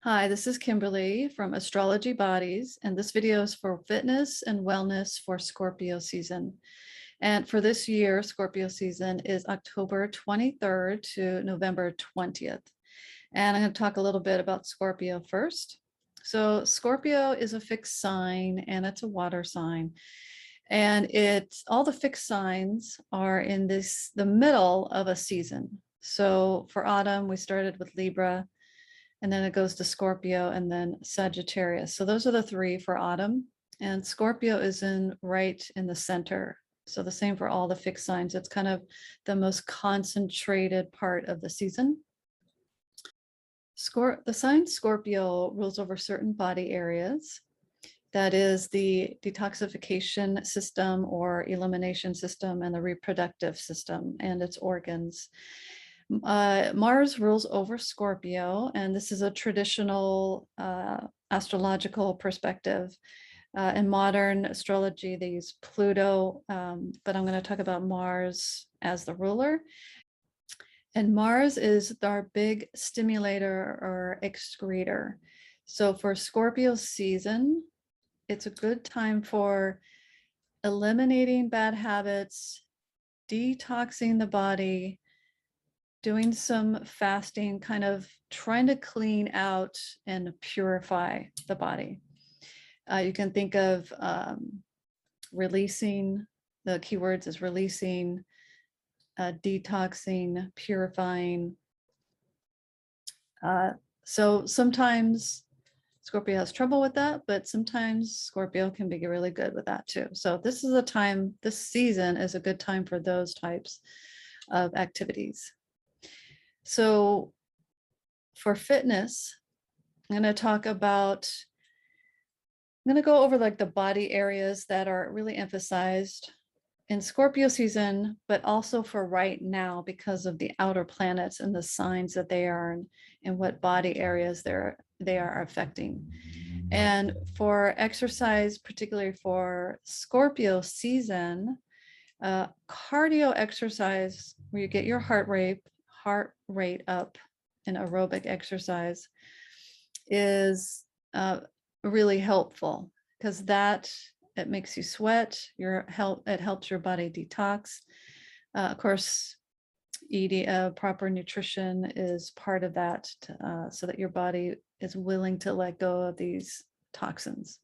Hi, this is Kimberly from Astrology Bodies, and this video is for fitness and wellness for Scorpio season. And for this year, Scorpio season is October 23rd to November 20th. And I'm going to talk a little bit about Scorpio first. So Scorpio is a fixed sign and it's a water sign. And it's all the fixed signs are in the middle of a season. So for autumn, we started with Libra, and then it goes to Scorpio and then Sagittarius. So those are the three for autumn. And Scorpio is right in the center. So the same for all the fixed signs. It's kind of the most concentrated part of the season. The sign Scorpio rules over certain body areas. That is the detoxification system or elimination system and the reproductive system and its organs. Mars rules over Scorpio, and this is a traditional astrological perspective. In modern astrology, they use Pluto, but I'm going to talk about Mars as the ruler. And Mars is our big stimulator or excretor. So for Scorpio season, it's a good time for eliminating bad habits, detoxing the body, doing some fasting, kind of trying to clean out and purify the body. You can think of releasing, the keywords is releasing, detoxing, purifying. So sometimes Scorpio has trouble with that, but sometimes Scorpio can be really good with that too. So this is a time, this season is a good time for those types of activities. So for fitness, I'm going to go over like the body areas that are really emphasized in Scorpio season, but also for right now because of the outer planets and the signs that they are in and what body areas they are affecting. And for exercise, particularly for Scorpio season, cardio exercise where you get your heart rate up in aerobic exercise is really helpful because it makes you sweat. It helps your body detox. Of course, eating proper nutrition is part of that, so that your body is willing to let go of these toxins.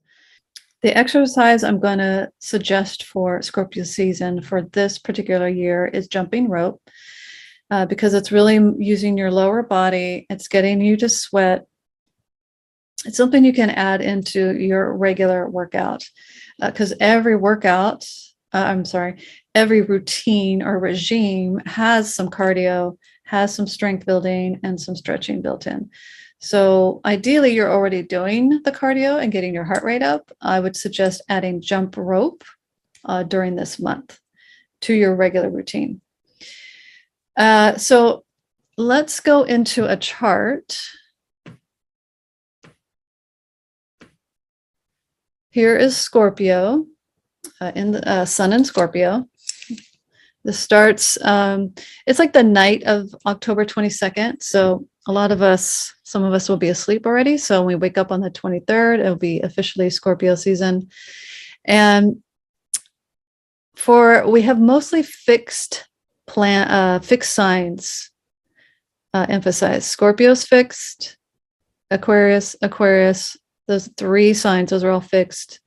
The exercise I'm going to suggest for Scorpio season for this particular year is jumping rope, because it's really using your lower body. It's getting you to sweat. It's something you can add into your regular workout, because every routine or regime has some cardio, has some strength building, and some stretching built in. So ideally, you're already doing the cardio and getting your heart rate up. I would suggest adding jump rope during this month to your regular routine. So let's go into a chart. Here is Scorpio, in the sun in Scorpio. This starts, it's like the night of October 22nd. So some of us will be asleep already. So when we wake up on the 23rd, it'll be officially Scorpio season. And we have mostly fixed signs emphasized. Scorpio's fixed, Aquarius, those three signs, those are all fixed.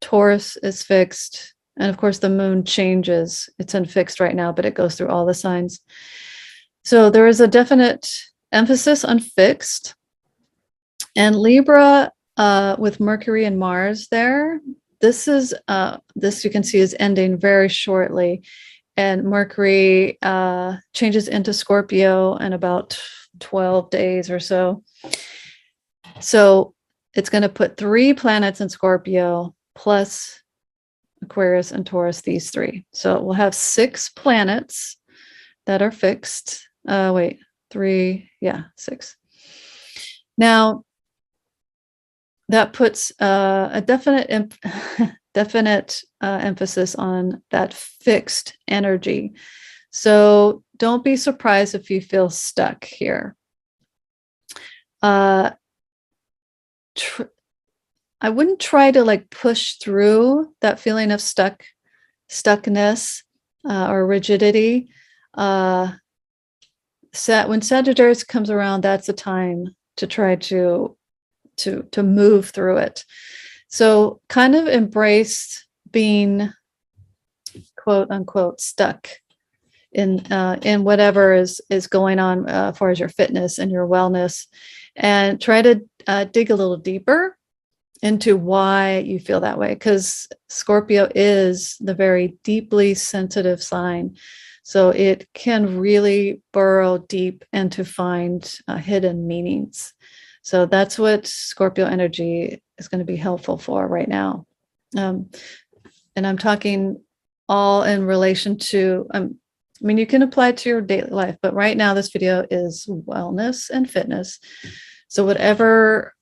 Taurus is fixed. And of course, the moon changes. It's unfixed right now, but it goes through all the signs. So there is a definite emphasis on fixed. And Libra, with Mercury and Mars there, this you can see is ending very shortly. And Mercury changes into Scorpio in about 12 days or so. So it's going to put 3 planets in Scorpio plus Aquarius and Taurus, these 3. So we'll have 6 planets that are fixed. 3, 6. Now, that puts a definite emphasis on that fixed energy. So don't be surprised if you feel stuck here. I wouldn't try to like push through that feeling of stuckness or rigidity. When Sagittarius comes around, that's a time to try to move through it. So kind of embrace being quote unquote stuck in whatever is going on as far as your fitness and your wellness, and try to dig a little deeper into why you feel that way, because Scorpio is the very deeply sensitive sign. So it can really burrow deep and to find hidden meanings. So that's what Scorpio energy is going to be helpful for right now. And I'm talking all in relation to, I mean, you can apply it to your daily life, but right now this video is wellness and fitness. So whatever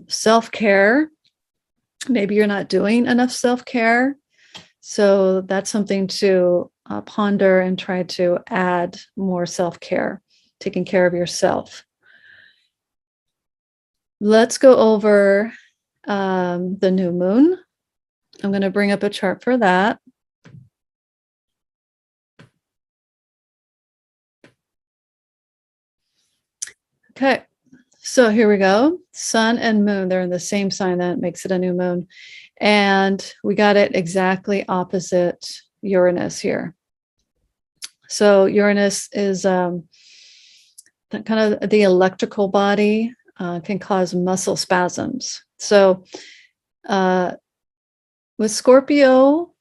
self-care, maybe you're not doing enough self-care. So that's something to ponder and try to add more self-care, taking care of yourself. Let's go over the new moon. I'm going to bring up a chart for that. Okay, so here we go. Sun and moon, they're in the same sign. That makes it a new moon. And we got it exactly opposite Uranus here. So Uranus is kind of the electrical body, can cause muscle spasms. So with Scorpio,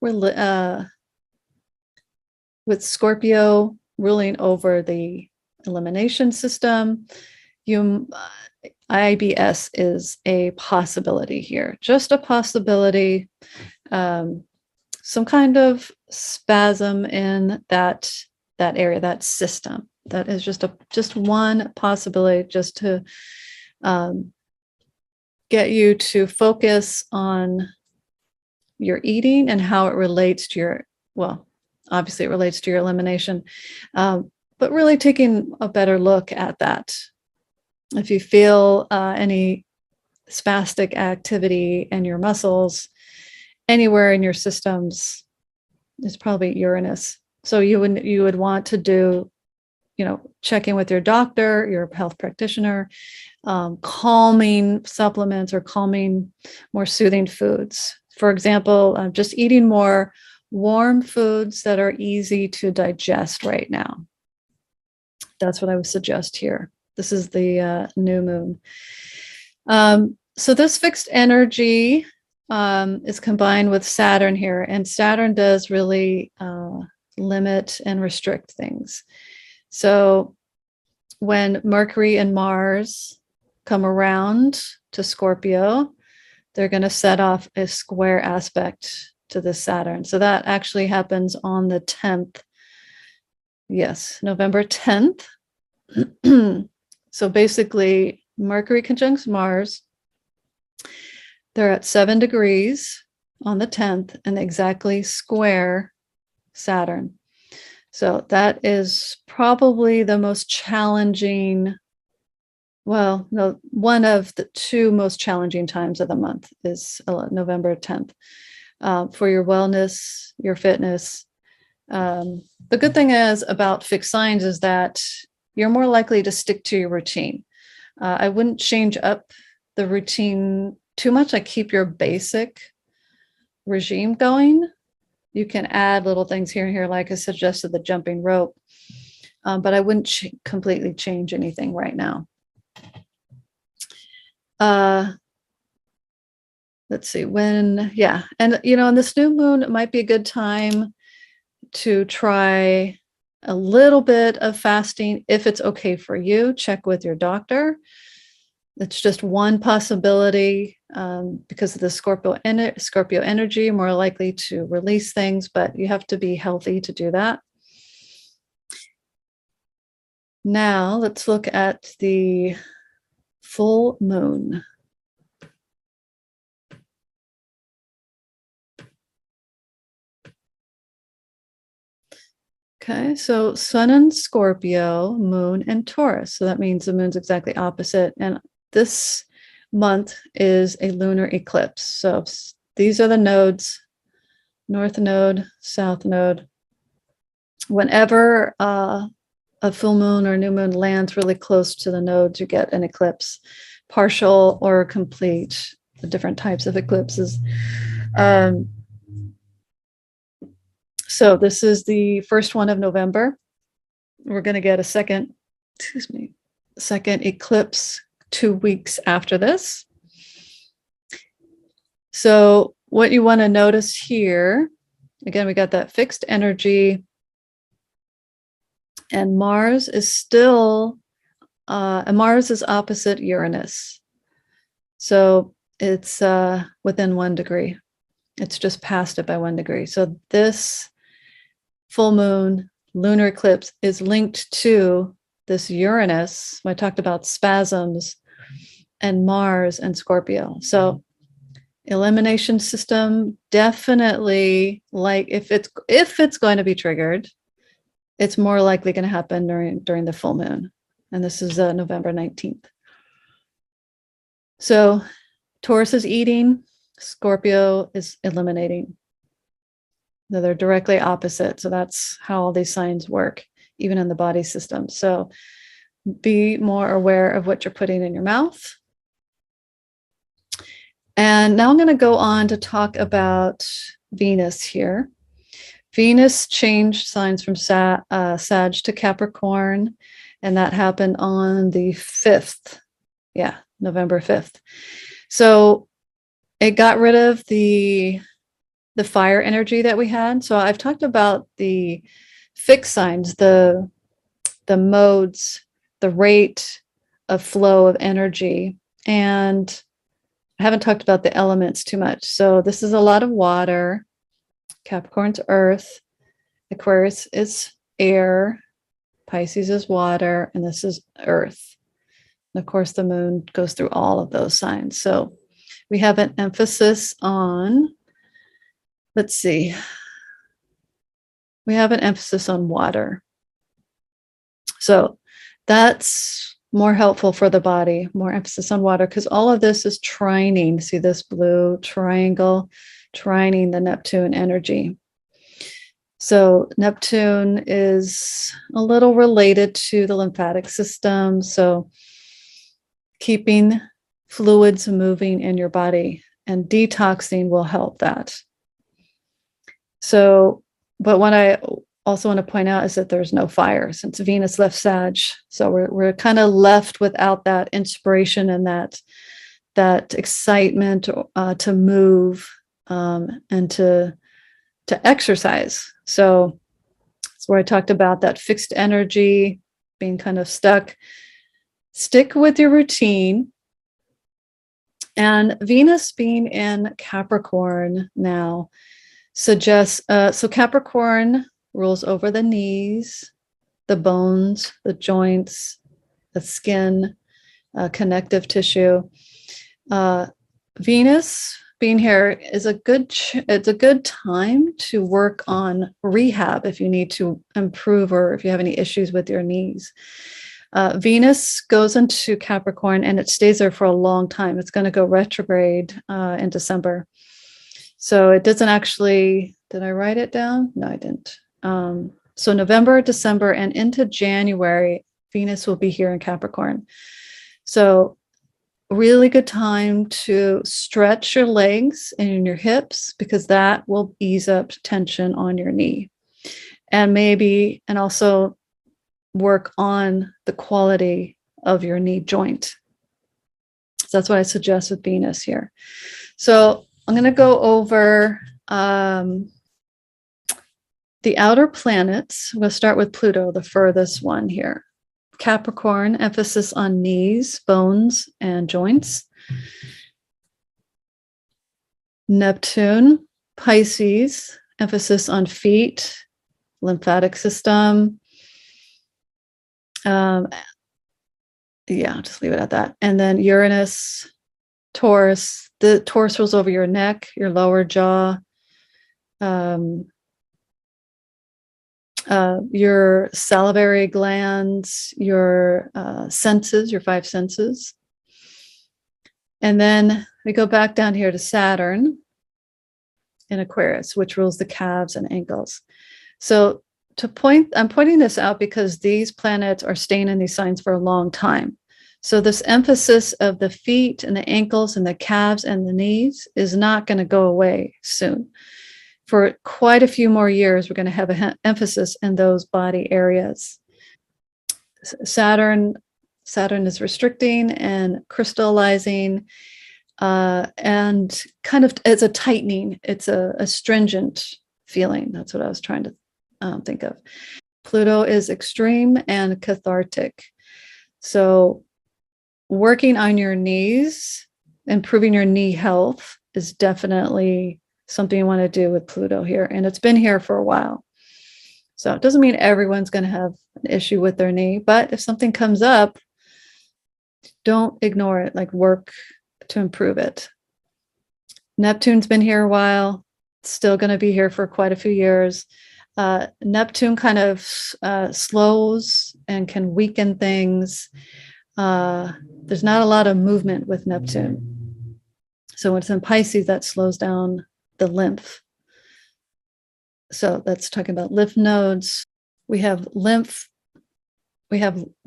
ruling over the elimination system, IBS is a possibility here, just a possibility. Some kind of spasm in that area, that system. That is just one possibility, just to get you to focus on your eating and how it relates to your, well, obviously it relates to your elimination, but really taking a better look at that. If you feel any spastic activity in your muscles, anywhere in your systems, it's probably Uranus. So you would want to do, check in with your doctor, your health practitioner, calming supplements or calming, more soothing foods. For example, just eating more warm foods that are easy to digest right now. That's what I would suggest here. This is the new moon. So this fixed energy is combined with Saturn here, and Saturn does really limit and restrict things. So when Mercury and Mars come around to Scorpio, they're going to set off a square aspect to the Saturn. So that actually happens on the 10th. Yes, November 10th. So basically, Mercury conjuncts Mars. They're at 7 degrees on the 10th and exactly square Saturn. So that is probably the most challenging, well, no, one of the two most challenging times of the month is November 10th for your wellness, your fitness. The good thing is about fixed signs is that you're more likely to stick to your routine. I wouldn't change up the routine too much. I keep your basic regime going. You can add little things here and here, like I suggested, the jumping rope, but I wouldn't completely change anything right now. Let's see when, yeah. And, on this new moon, it might be a good time to try a little bit of fasting. If it's okay for you, check with your doctor. It's just one possibility because of the Scorpio energy, more likely to release things, but you have to be healthy to do that. Now let's look at the full moon. Okay, so Sun and Scorpio, Moon and Taurus. So that means the moon's exactly opposite. And this month is a lunar eclipse. So these are the nodes, north node, south node. Whenever a full moon or new moon lands really close to the nodes, you get an eclipse, partial or complete, the different types of eclipses. So this is the first one of November. We're going to get a second eclipse 2 weeks after this. So what you want to notice here, again, we got that fixed energy, and Mars is still, Mars is opposite Uranus. So it's within 1 degree. It's just past it by 1 degree. So this full moon lunar eclipse is linked to this Uranus. I talked about spasms, and Mars and Scorpio. So elimination system, definitely, like if it's going to be triggered, it's more likely going to happen during the full moon. And this is November 19th. So Taurus is eating, Scorpio is eliminating. They're directly opposite. So that's how all these signs work, even in the body system. So be more aware of what you're putting in your mouth. And now I'm going to go on to talk about Venus here. Venus changed signs from Sag to Capricorn, and that happened on the 5th. Yeah, November 5th. So it got rid of the fire energy that we had. So I've talked about the fixed signs, the modes, the rate of flow of energy, and I haven't talked about the elements too much. So this is a lot of water. Capricorn's earth, Aquarius is air, Pisces is water, and this is earth. And of course, the moon goes through all of those signs. So we have an emphasis on, let's see, we have an emphasis on water. So that's more helpful for the body, more emphasis on water, because all of this is trining. See this blue triangle, trining the Neptune energy. So Neptune is a little related to the lymphatic system. So keeping fluids moving in your body, and detoxing will help that. So, but what I also want to point out is that there's no fire since Venus left Sag. So we're kind of left without that inspiration and that excitement to move and to exercise. So that's where I talked about that fixed energy being kind of stuck. Stick with your routine. And Venus being in Capricorn now suggests, so Capricorn rules over the knees, the bones, the joints, the skin, connective tissue. Venus being here is it's a good time to work on rehab if you need to improve or if you have any issues with your knees. Venus goes into Capricorn and it stays there for a long time. It's going to go retrograde in December. So it doesn't actually, did I write it down? No, I didn't. So November, December, and into January, Venus will be here in Capricorn. So really good time to stretch your legs and your hips, because that will ease up tension on your knee. And also work on the quality of your knee joint. So that's what I suggest with Venus here. So I'm going to go over the outer planets. We'll start with Pluto, the furthest one here. Capricorn, emphasis on knees, bones, and joints. Neptune, Pisces, emphasis on feet, lymphatic system. Yeah, I'll just leave it at that. And then Uranus, Taurus. The Taurus rules over your neck, your lower jaw, your salivary glands, your senses, your 5 senses. And then we go back down here to Saturn in Aquarius, which rules the calves and ankles. So I'm pointing this out because these planets are staying in these signs for a long time. So this emphasis of the feet and the ankles and the calves and the knees is not going to go away soon. For quite a few more years, we're going to have an emphasis in those body areas. Saturn is restricting and crystallizing, and kind of it's a tightening. It's a astringent feeling. That's what I was trying to think of. Pluto is extreme and cathartic. So working on your knees, improving your knee health is definitely something you want to do with Pluto here. And it's been here for a while. So it doesn't mean everyone's going to have an issue with their knee, but if something comes up, don't ignore it, like work to improve it. Neptune's been here a while, it's still going to be here for quite a few years. Neptune kind of slows and can weaken things. There's not a lot of movement with Neptune. So when it's in Pisces, that slows down the lymph. So that's talking about lymph nodes. We have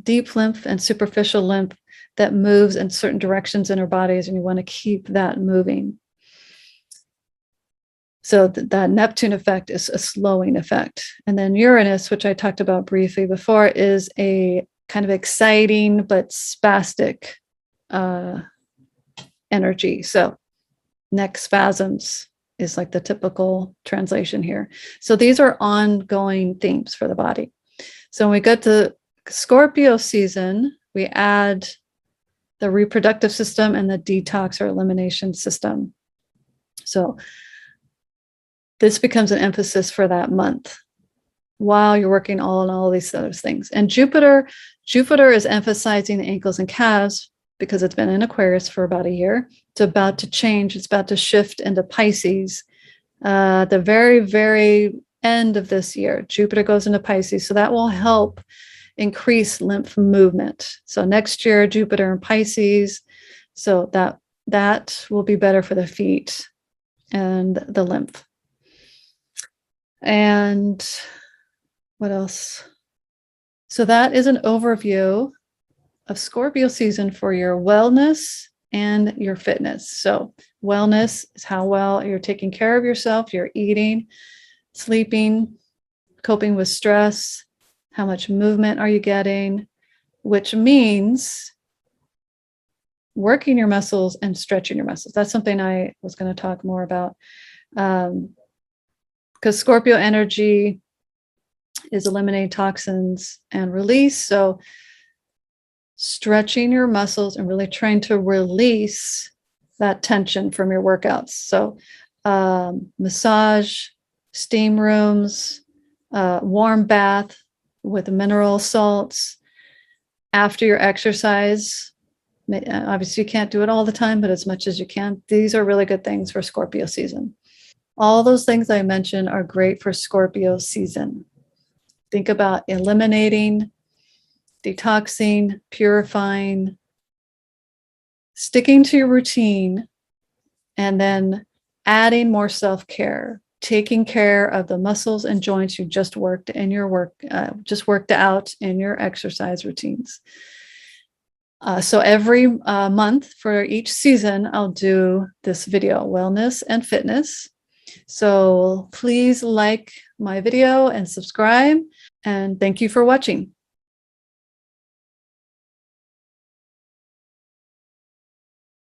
deep lymph and superficial lymph that moves in certain directions in our bodies, and you want to keep that moving. So that Neptune effect is a slowing effect. And then Uranus, which I talked about briefly before, is a kind of exciting but spastic energy. So neck spasms is like the typical translation here. So these are ongoing themes for the body. So when we get to Scorpio season, we add the reproductive system and the detox or elimination system. So this becomes an emphasis for that month while you're working on all these other things. And Jupiter is emphasizing the ankles and calves because it's been in Aquarius for about a year. It's about to change. It's about to shift into Pisces. The very, very end of this year, Jupiter goes into Pisces. So that will help increase lymph movement. So next year, Jupiter in Pisces. So that will be better for the feet and the lymph. And what else? So that is an overview of Scorpio season for your wellness and your fitness. So wellness is how well you're taking care of yourself, you're eating, sleeping, coping with stress, how much movement are you getting, which means working your muscles and stretching your muscles. That's something I was going to talk more about. Because Scorpio energy is eliminating toxins and release. So stretching your muscles and really trying to release that tension from your workouts. So massage, steam rooms, warm bath with mineral salts after your exercise. Obviously, you can't do it all the time, but as much as you can. These are really good things for Scorpio season. All those things I mentioned are great for Scorpio season. Think about eliminating, detoxing, purifying, sticking to your routine, and then adding more self-care, taking care of the muscles and joints you just worked in your worked out in your exercise routines. So every month for each season, I'll do this video, wellness and fitness. So please like my video and subscribe, and thank you for watching.